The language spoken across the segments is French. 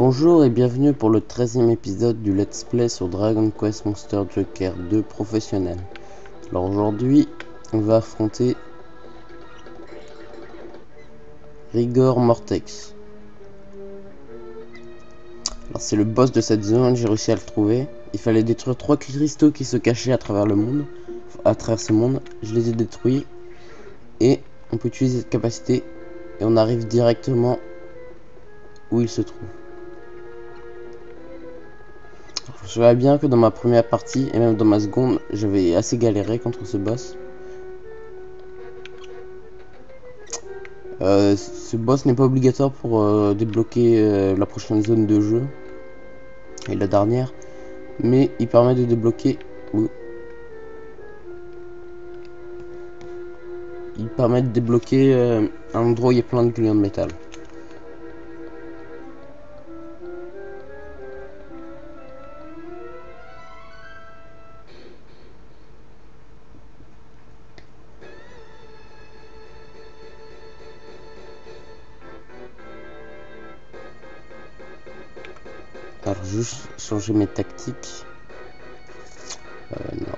Bonjour et bienvenue pour le 13e épisode du Let's Play sur Dragon Quest Monster Joker 2 professionnel. Alors aujourd'hui, on va affronter Rigor Mortex. Alors c'est le boss de cette zone, j'ai réussi à le trouver. Il fallait détruire 3 cristaux qui se cachaient à travers le monde, à travers ce monde. Je les ai détruits et on peut utiliser cette capacité et on arrive directement où il se trouve. Je vois bien que dans ma première partie et même dans ma seconde, j'avais assez galéré contre ce boss. Ce boss n'est pas obligatoire pour débloquer la prochaine zone de jeu et la dernière, mais il permet de débloquer. Il permet de débloquer un endroit où il y a plein de clients de métal. Alors juste changer mes tactiques. Non.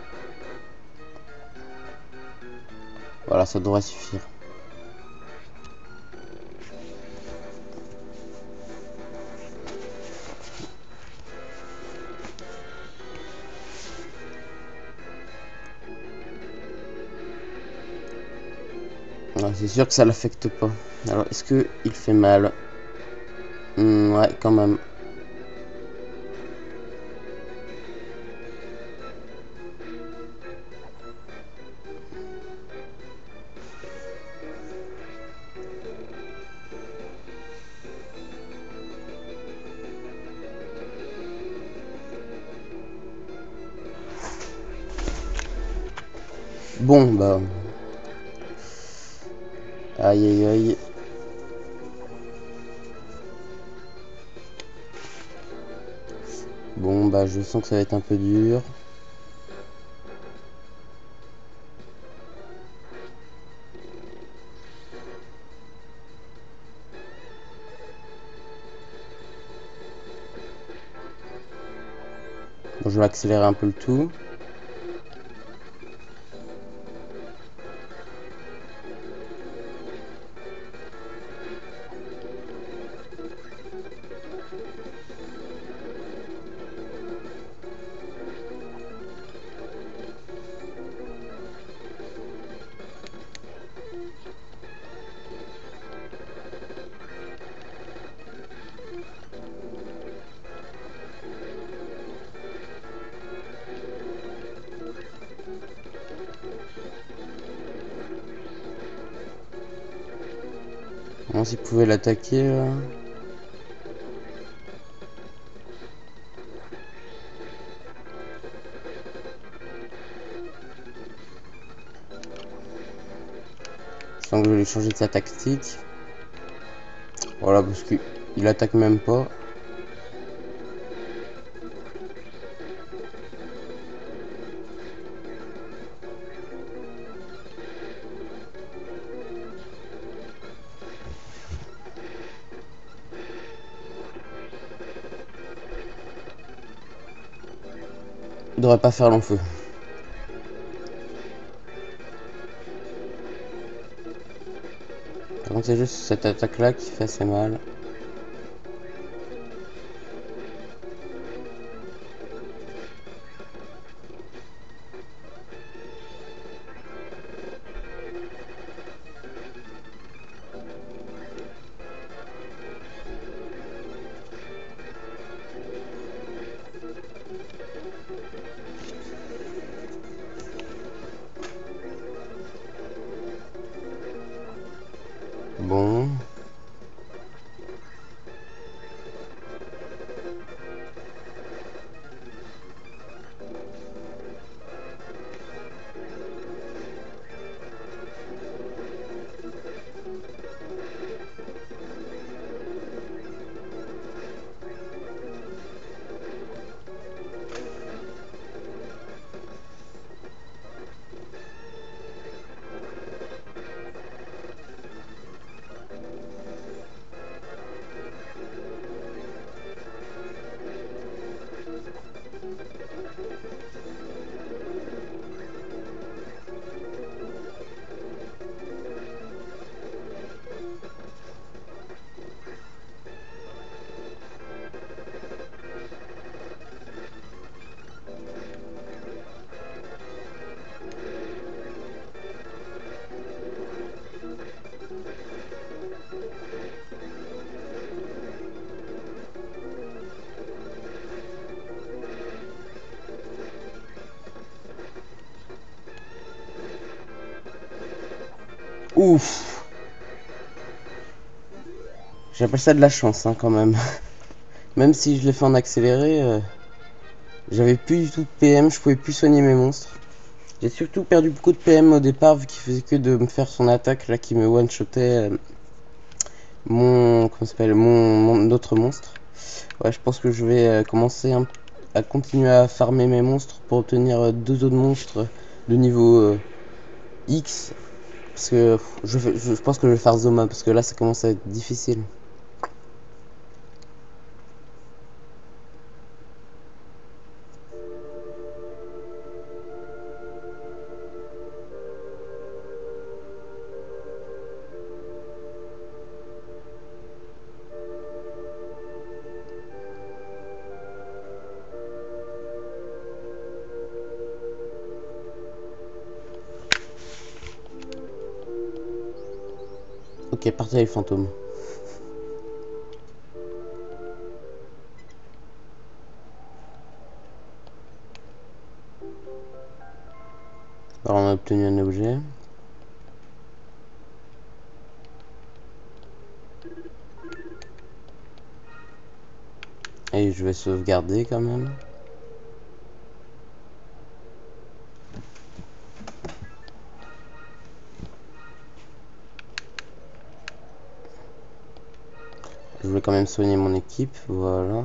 Voilà, ça devrait suffire. C'est sûr que ça l'affecte pas. Alors est-ce que il fait mal? Ouais, quand même. Bon bah, aïe aïe aïe. Bon bah, je sens que ça va être un peu dur. Bon, je vais accélérer un peu le tout. Bon, s'il pouvait l'attaquer là. Je sens que je vais lui changer de sa tactique. Voilà, parce qu'il attaque même pas. Il devrait pas faire long feu. Par contre, c'est juste cette attaque là qui fait assez mal. Bon. Ouf. J'appelle ça de la chance, hein, quand même. Même si je l'ai fait en accéléré, j'avais plus du tout de PM, je pouvais plus soigner mes monstres. J'ai surtout perdu beaucoup de PM au départ, vu qu'il faisait que de me faire son attaque, là, qui me one-shotait mon... comment ça s'appelle, mon autre monstre. Ouais, je pense que je vais commencer à continuer à farmer mes monstres pour obtenir 2 autres monstres de niveau X. Parce que je pense que je vais faire Zoma, parce que là, ça commence à être difficile. Ok, partez les fantômes. Alors on a obtenu un objet. Et je vais sauvegarder quand même. Je vais quand même soigner mon équipe, voilà.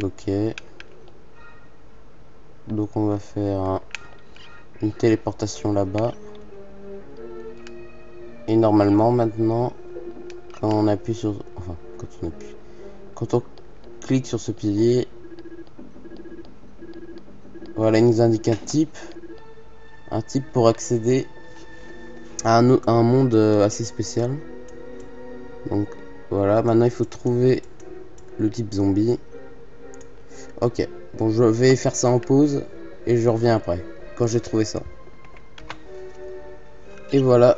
Ok. Donc on va faire une téléportation là-bas. Et normalement maintenant, quand on appuie sur... Enfin, quand on appuie... Quand on clique sur ce pilier, voilà, il nous indique un type. Un type pour accéder à un monde assez spécial. Donc voilà, maintenant il faut trouver le type zombie. Ok, bon je vais faire ça en pause et je reviens après, quand j'ai trouvé ça. Et voilà.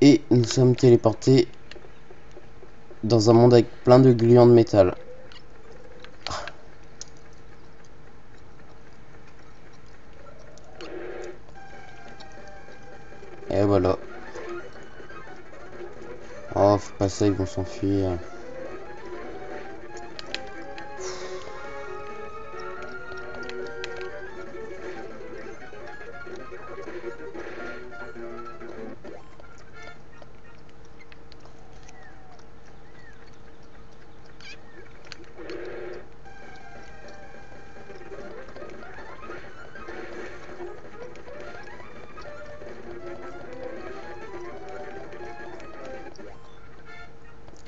Et nous sommes téléportés dans un monde avec plein de gluants de métal. Et voilà. Oh, faut pas ça, ils vont s'enfuir.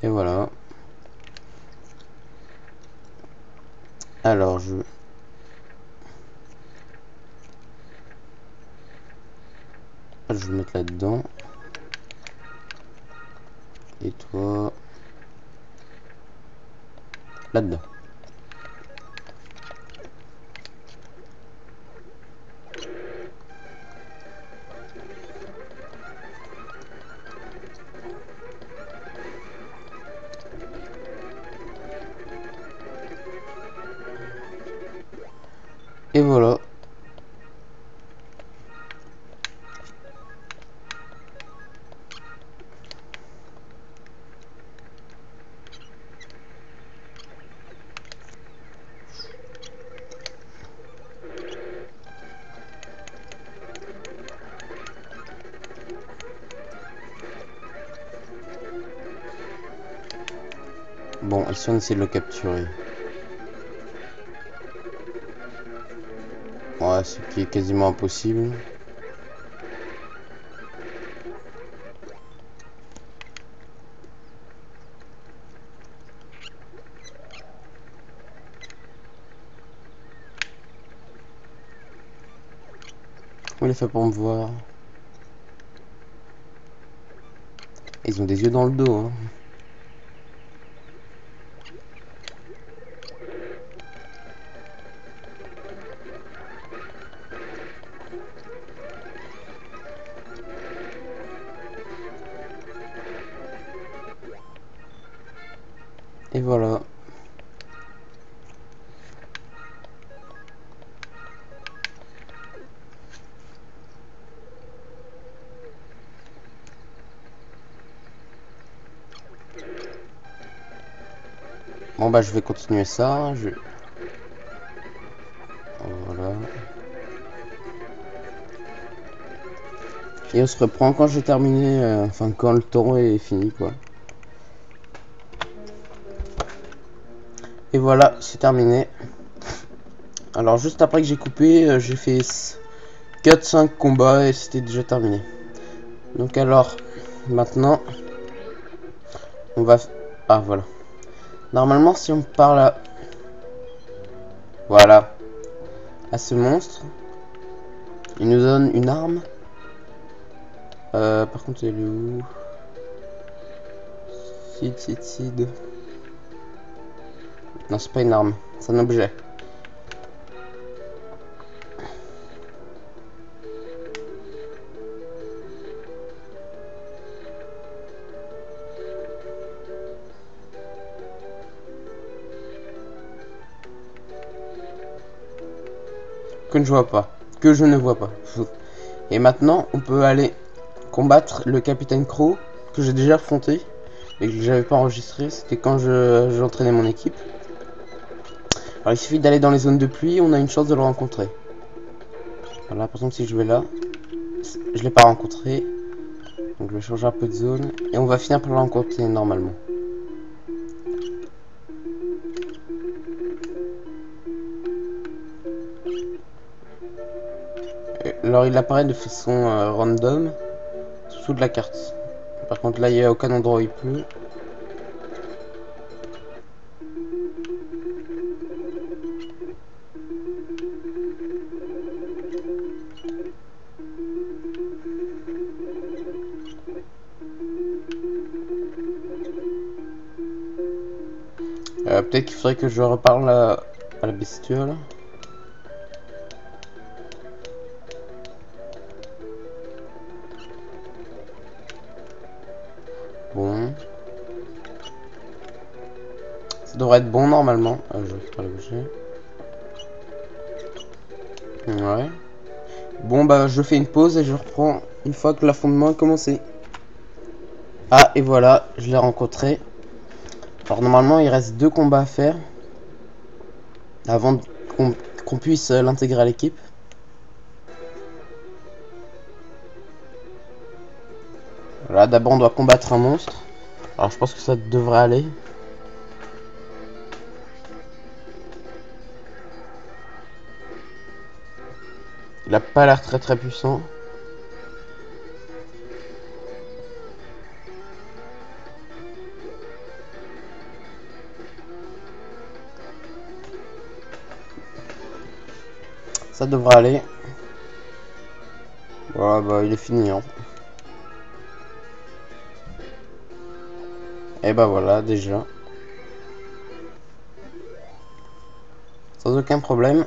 Et voilà. Alors, je vais me mettre là-dedans. Et toi... là-dedans. Et voilà. Bon, ici on essaie de le capturer. Ouais, ce qui est quasiment impossible. Comment il a fait pour me voir? Ils ont des yeux dans le dos, hein. Et voilà. Bon bah je vais continuer ça. Voilà. Et on se reprend quand j'ai terminé, enfin quand le tour est fini quoi. Et voilà, c'est terminé. Alors juste après que j'ai coupé, j'ai fait 4-5 combats et c'était déjà terminé. Donc alors, maintenant, on va... Ah voilà. Normalement si on parle à... Voilà. À ce monstre, il nous donne une arme. Par contre, elle est où? Sid. Non, c'est pas une arme, c'est un objet. Que je vois pas. Que je ne vois pas. Et maintenant, on peut aller combattre le capitaine Crow, que j'ai déjà affronté, mais que j'avais pas enregistré. C'était quand j'entraînais mon équipe. Alors il suffit d'aller dans les zones de pluie, on a une chance de le rencontrer. Voilà, par exemple si je vais là, je l'ai pas rencontré. Donc je vais changer un peu de zone. Et on va finir par le rencontrer normalement. Alors il apparaît de façon random sous de la carte. Par contre là il n'y a aucun endroit où il pleut. Peut-être qu'il faudrait que je reparle à la bestiole. Bon. Ça devrait être bon normalement. Je récupère l'objet. Ouais. Bon bah je fais une pause et je reprends une fois que l'affrontement a commencé. Ah et voilà, je l'ai rencontré. Alors normalement il reste 2 combats à faire avant qu'on puisse l'intégrer à l'équipe. Voilà, d'abord on doit combattre un monstre. Alors je pense que ça devrait aller. Il a pas l'air très puissant. Ça devrait aller. Voilà, bah il est fini. Hein. Et bah voilà, déjà. Sans aucun problème.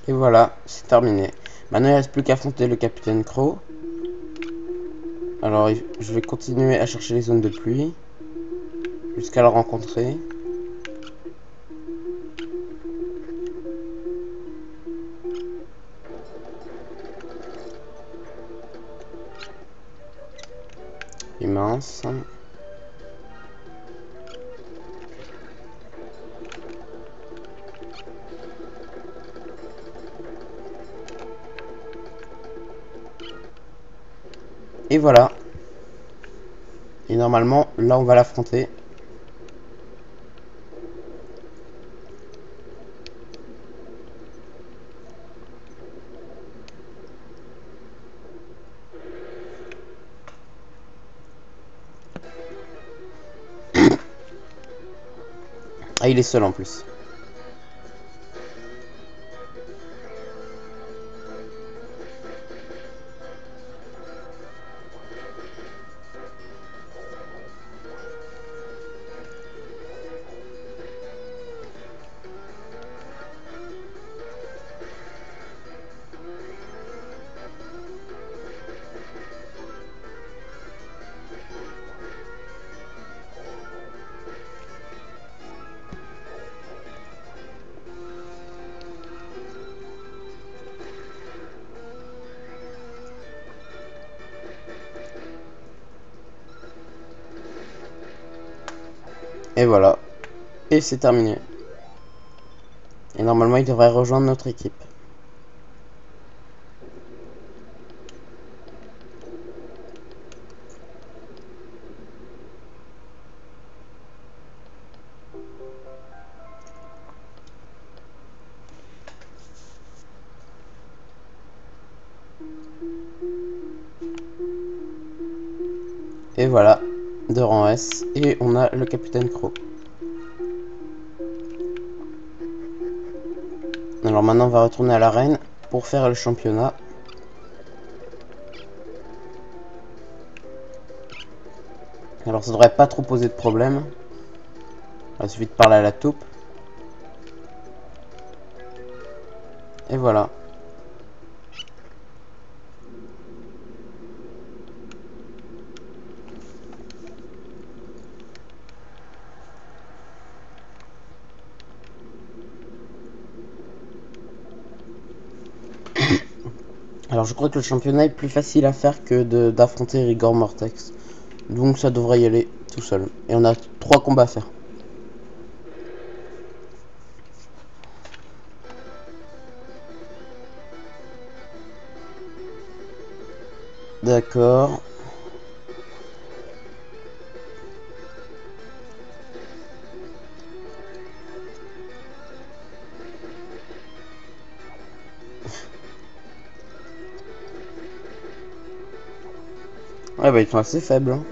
Et voilà, c'est terminé. Maintenant il ne reste plus qu'à affronter le capitaine Crow. Alors je vais continuer à chercher les zones de pluie. Jusqu'à le rencontrer. Et mince. Et voilà. Et normalement, là on va l'affronter. Ah, il est seul en plus. Et voilà. Et c'est terminé. Et normalement, il devrait rejoindre notre équipe. Et voilà, de rang S. Et on a le capitaine Croc. Alors maintenant, on va retourner à l'arène pour faire le championnat. Alors ça devrait pas trop poser de problème. Il suffit de parler à la taupe. Et voilà. Alors je crois que le championnat est plus facile à faire que d'affronter Rigor Mortex. Donc ça devrait y aller tout seul. Et on a 3 combats à faire. D'accord. Ouais bah ils sont assez faibles. Hein.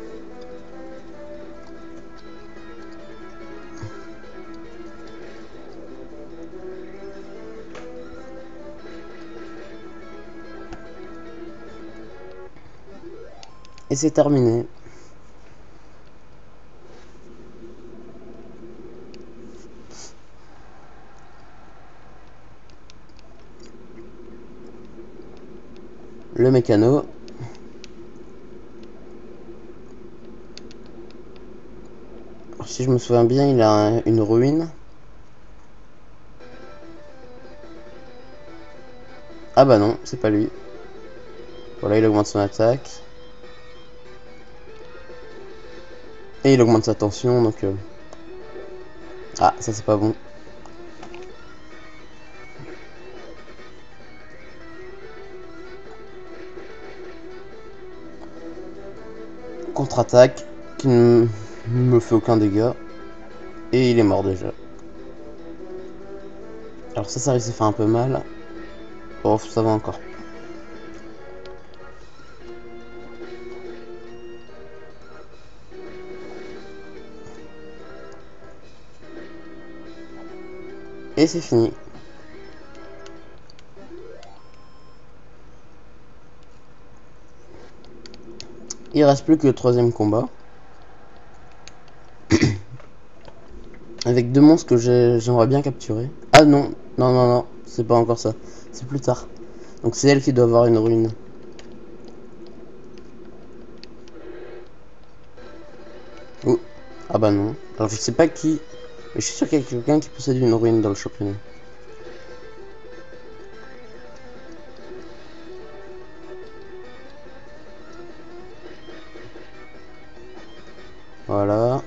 Et c'est terminé. Le mécano. Alors, si je me souviens bien, il a une ruine. Ah bah non, c'est pas lui. Voilà, il augmente son attaque. Et il augmente sa tension, donc... Ah, ça c'est pas bon. Contre-attaque, qui ne me fait aucun dégât. Et il est mort déjà. Alors ça risque de faire un peu mal. Oh, ça va encore. Et c'est fini. Il reste plus que le 3e combat. Avec 2 monstres que j'aimerais bien capturer. Ah non, non, non, non, c'est pas encore ça. C'est plus tard. Donc c'est elle qui doit avoir une ruine. Oh. Ah bah non. Alors je sais pas qui. Mais je suis sûr qu'il y a quelqu'un qui possède une ruine dans le championnat. Voilà.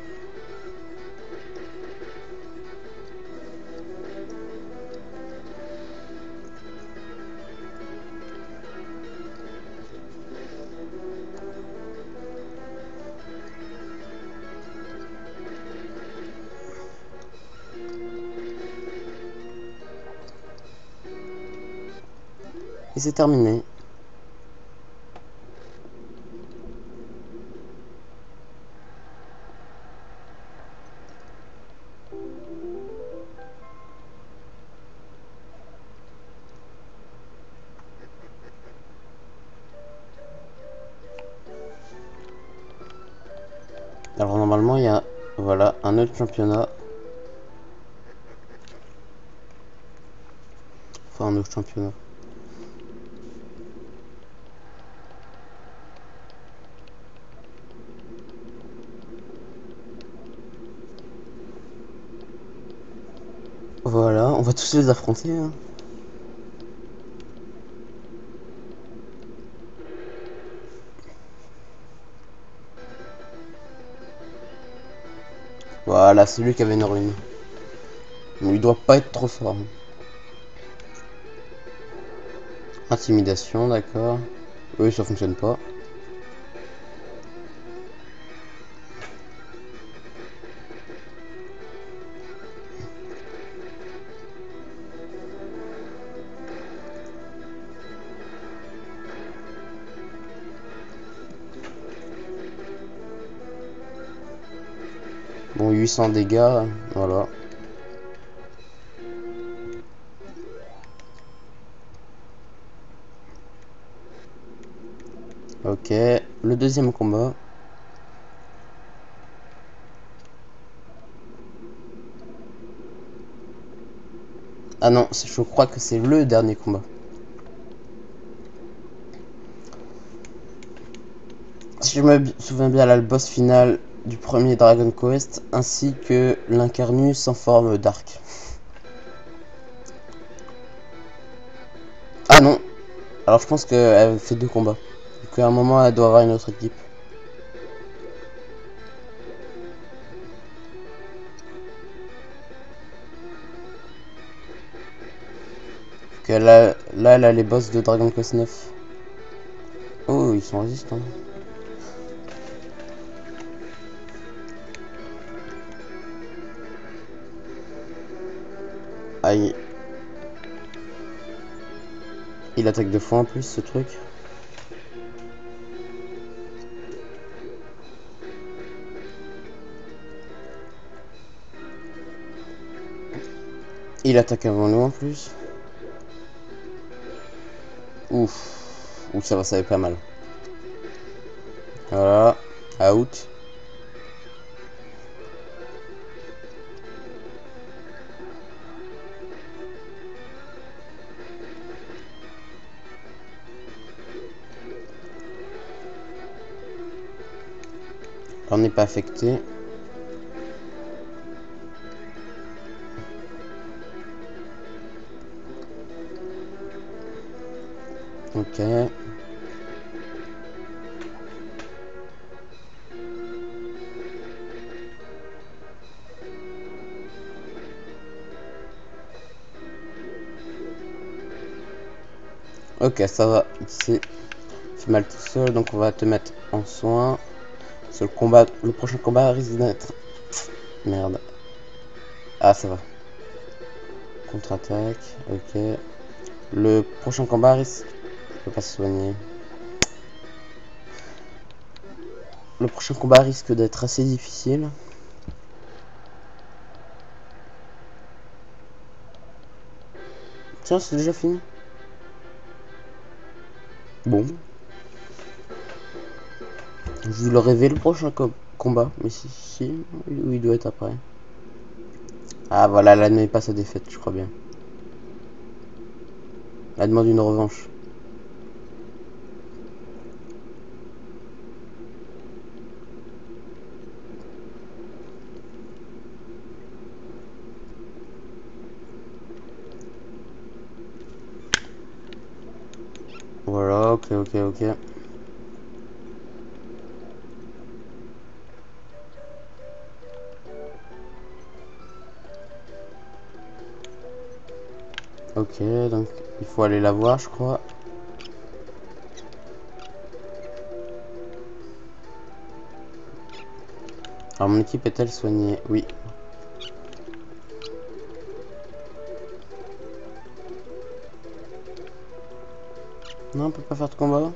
Et c'est terminé. Alors normalement il y a voilà un autre championnat. Enfin un autre championnat. Voilà, on va tous les affronter. Hein. Voilà, c'est lui qui avait une rune. Mais il doit pas être trop fort. Intimidation, d'accord. Oui, ça fonctionne pas. Bon, 800 dégâts, voilà. Ok, le deuxième combat. Ah non, je crois que c'est le dernier combat. Si je me souviens bien, là, le boss final du premier Dragon Quest, ainsi que l'Incarnus en forme d'arc. Ah non. Alors je pense qu'elle fait 2 combats. Donc à un moment, elle doit avoir une autre équipe. Que là, elle a les boss de Dragon Quest 9. Oh, ils sont résistants. Aïe. Il attaque 2 fois en plus, ce truc. Il attaque avant nous en plus. Ouf. Ouh, ça va, ça va pas mal. Voilà. Out. On n'est pas affecté. Ok. Ok, ça va. C'est fait mal tout seul, donc on va te mettre en soin. Le prochain combat risque d'être... Merde. Ah, ça va. Contre-attaque. Ok. Le prochain combat risque... Je peux pas se soigner. Le prochain combat risque d'être assez difficile. Tiens, c'est déjà fini. Bon. Je le rêvais le prochain combat. Mais si, où il doit être après. Ah voilà, elle n'admet pas sa défaite, je crois bien. Elle demande une revanche. Voilà, ok. Ok, donc il faut aller la voir, je crois. Alors mon équipe est-elle soignée? Oui. Non, on peut pas faire de combat.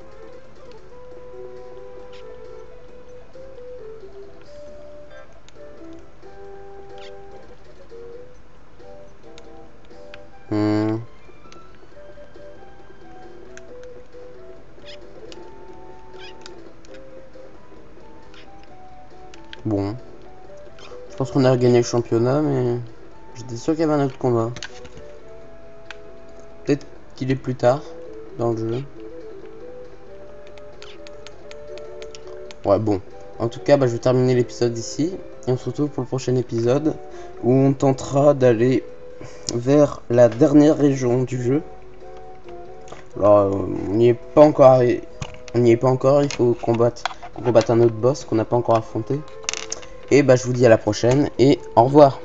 Bon. Je pense qu'on a gagné le championnat, mais j'étais sûr qu'il y avait un autre combat. Peut-être qu'il est plus tard dans le jeu. Ouais, bon. En tout cas, je vais terminer l'épisode ici. Et on se retrouve pour le prochain épisode où on tentera d'aller vers la dernière région du jeu. Alors, on n'y est pas encore arrivé. On n'y est pas encore, il faut qu'on combatte un autre boss qu'on n'a pas encore affronté. Et bah je vous dis à la prochaine et au revoir.